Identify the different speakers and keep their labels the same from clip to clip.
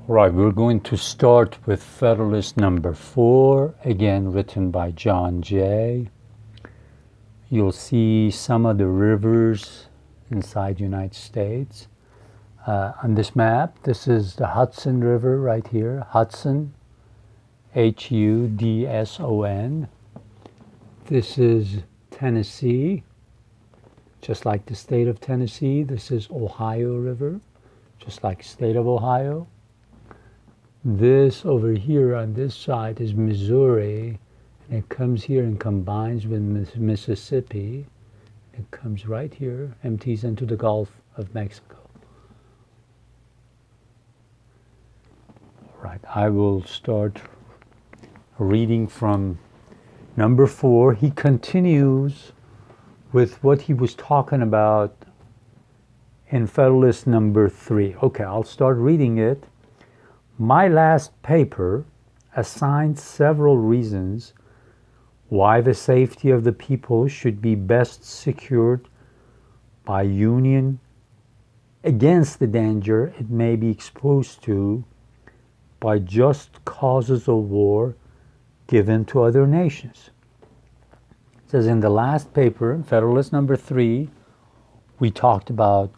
Speaker 1: Right, we're going to start with Federalist number 4, again written by John Jay. You'll see some of the rivers inside the United States. On this map, this is the Hudson River right here, Hudson, Hudson. This is Tennessee, just like the state of Tennessee. This is Ohio River, just like the state of Ohio. This over here on this side is Missouri, and it comes here and combines with Mississippi. It comes right here, empties into the Gulf of Mexico. All right, I will start reading from number 4. He continues with what he was talking about in Federalist number 3. Okay, I'll start reading it. My last paper assigned several reasons why the safety of the people should be best secured by union against the danger it may be exposed to by just causes of war given to other nations. It says in the last paper, Federalist number 3, we talked about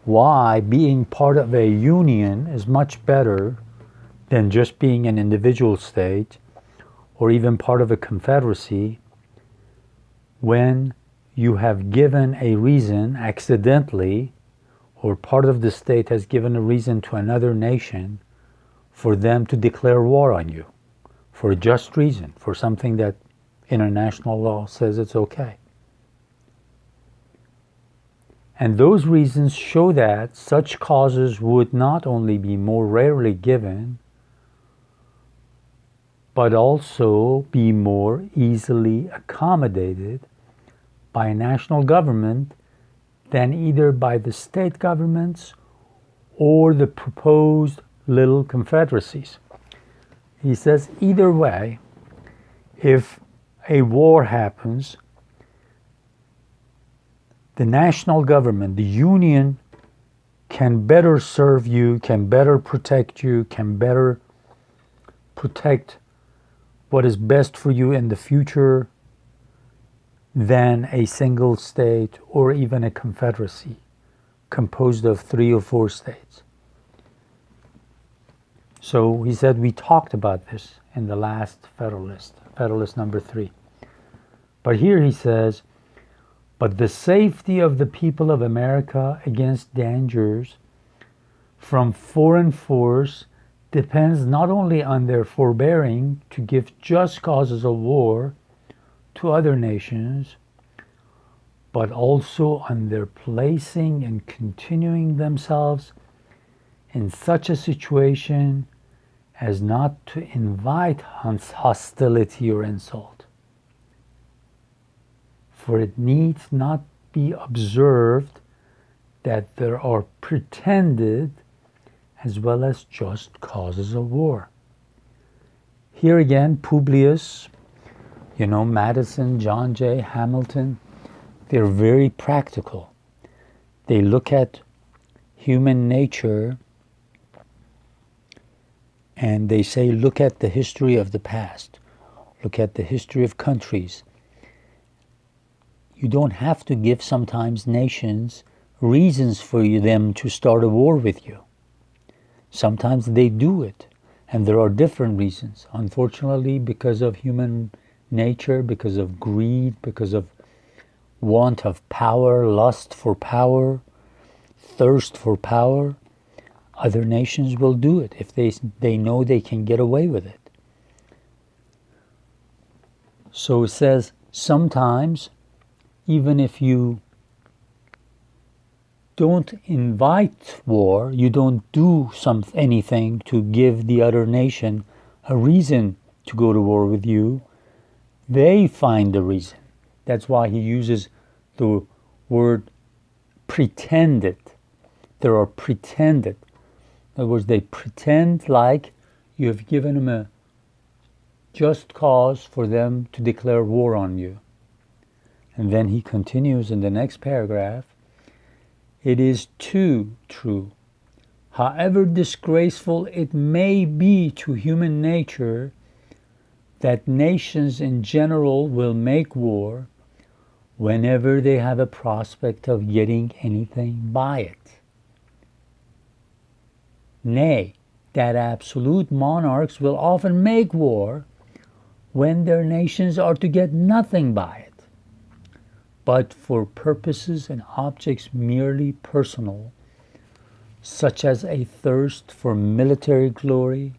Speaker 1: why being part of a union is much better than just being an individual state or even part of a confederacy when you have given a reason accidentally, or part of the state has given a reason to another nation for them to declare war on you for a just reason, for something that international law says it's okay. And those reasons show that such causes would not only be more rarely given, but also be more easily accommodated by a national government than either by the state governments or the proposed little confederacies. He says either way, if a war happens, the national government, the union, can better serve you, can better protect you, can better protect what is best for you in the future than a single state or even a confederacy composed of 3 or 4 states. So he said we talked about this in the last Federalist number 3. But here he says, but the safety of the people of America against dangers from foreign force depends not only on their forbearing to give just causes of war to other nations, but also on their placing and continuing themselves in such a situation as not to invite hostility or insult. For it needs not be observed that there are pretended as well as just causes of war. Here again, Publius, Madison, John Jay, Hamilton, they're very practical. They look at human nature and they say, look at the history of the past. Look at the history of countries. You don't have to give sometimes nations reasons for them to start a war with you. Sometimes they do it, and there are different reasons. Unfortunately, because of human nature, because of greed, because of want of power, lust for power, thirst for power, other nations will do it if they know they can get away with it. So it says, sometimes, even if you don't invite war, you don't do anything to give the other nation a reason to go to war with you, they find the reason. That's why he uses the word pretended. There are pretended. In other words, they pretend like you have given them a just cause for them to declare war on you. And then he continues in the next paragraph, it is too true, however disgraceful it may be to human nature, that nations in general will make war whenever they have a prospect of getting anything by it. Nay, that absolute monarchs will often make war when their nations are to get nothing by it, but for purposes and objects merely personal, such as a thirst for military glory,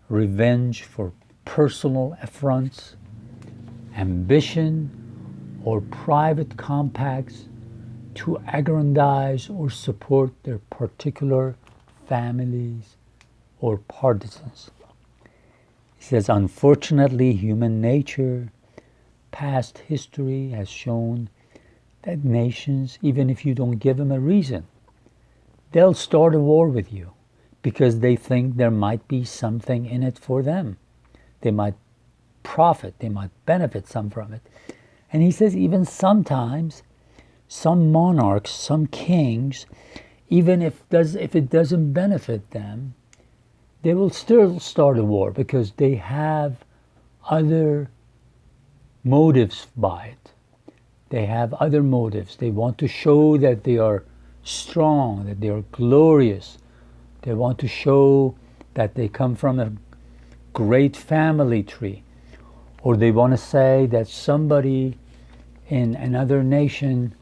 Speaker 1: revenge for personal affronts, ambition, or private compacts to aggrandize or support their particular families or partisans. He says, unfortunately, human nature, past history has shown that nations, even if you don't give them a reason, they'll start a war with you because they think there might be something in it for them. They might profit, they might benefit some from it. And he says even sometimes some monarchs, some kings, even if it doesn't benefit them, they will still start a war because they have other motives by it. They have other motives. They want to show that they are strong, that they are glorious. They want to show that they come from a great family tree. Or they want to say that somebody in another nation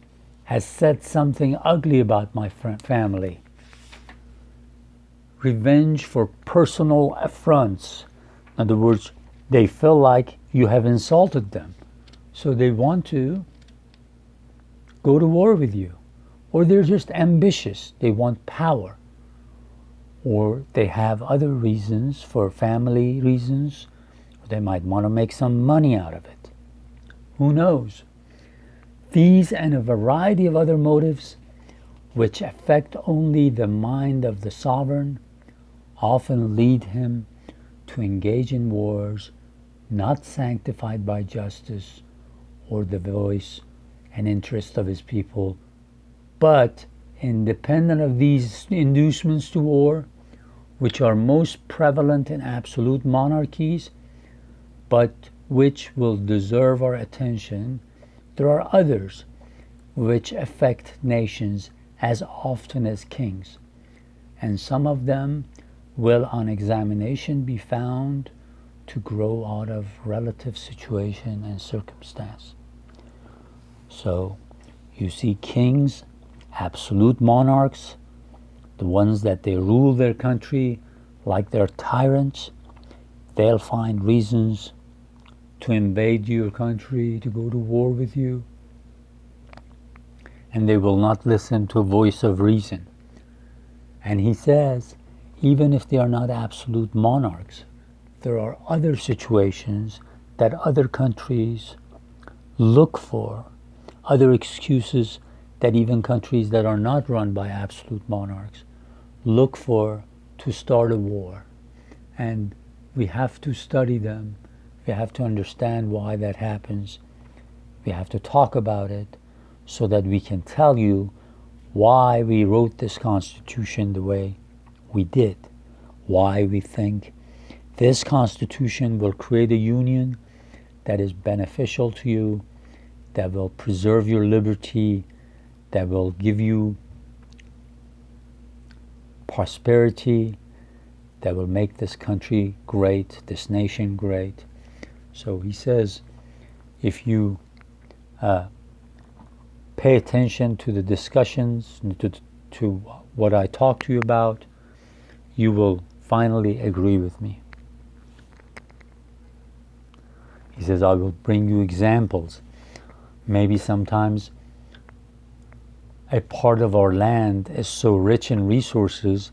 Speaker 1: has said something ugly about my family. Revenge for personal affronts. In other words, they feel like you have insulted them. So they want to go to war with you. Or they're just ambitious. They want power. Or they have other reasons, for family reasons. They might want to make some money out of it. Who knows? These and a variety of other motives, which affect only the mind of the sovereign, often lead him to engage in wars not sanctified by justice or the voice and interest of his people, but independent of these inducements to war, which are most prevalent in absolute monarchies, but which will deserve our attention, there are others which affect nations as often as kings, and some of them will on examination be found to grow out of relative situation and circumstance. So you see kings, absolute monarchs, the ones that they rule their country like they're tyrants, they'll find reasons to invade your country, to go to war with you, and they will not listen to a voice of reason. And he says, even if they are not absolute monarchs, there are other situations that other countries look for, other excuses that even countries that are not run by absolute monarchs look for to start a war. And we have to study them. We have to understand why that happens. We have to talk about it so that we can tell you why we wrote this Constitution the way we did, why we think this Constitution will create a union that is beneficial to you, that will preserve your liberty, that will give you prosperity, that will make this country great, this nation great. So he says, if you pay attention to the discussions, to what I talk to you about, you will finally agree with me. He says, I will bring you examples. Maybe sometimes a part of our land is so rich in resources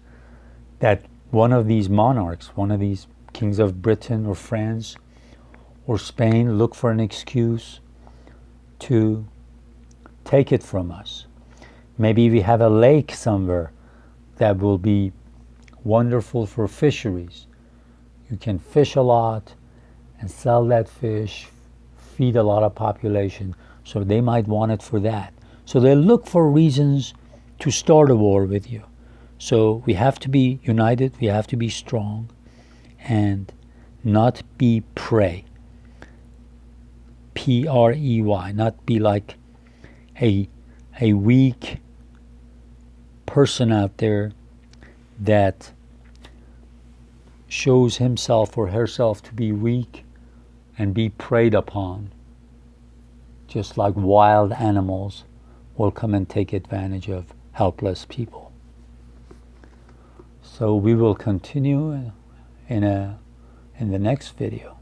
Speaker 1: that one of these monarchs, one of these kings of Britain or France or Spain, look for an excuse to take it from us. Maybe we have a lake somewhere that will be wonderful for fisheries. You can fish a lot and sell that fish, feed a lot of population, so they might want it for that. So they look for reasons to start a war with you. So we have to be united, we have to be strong, and not be prey. P-R-E-Y, not be like a weak person out there that shows himself or herself to be weak and be preyed upon. Just like wild animals will come and take advantage of helpless people. So we will continue in the next video.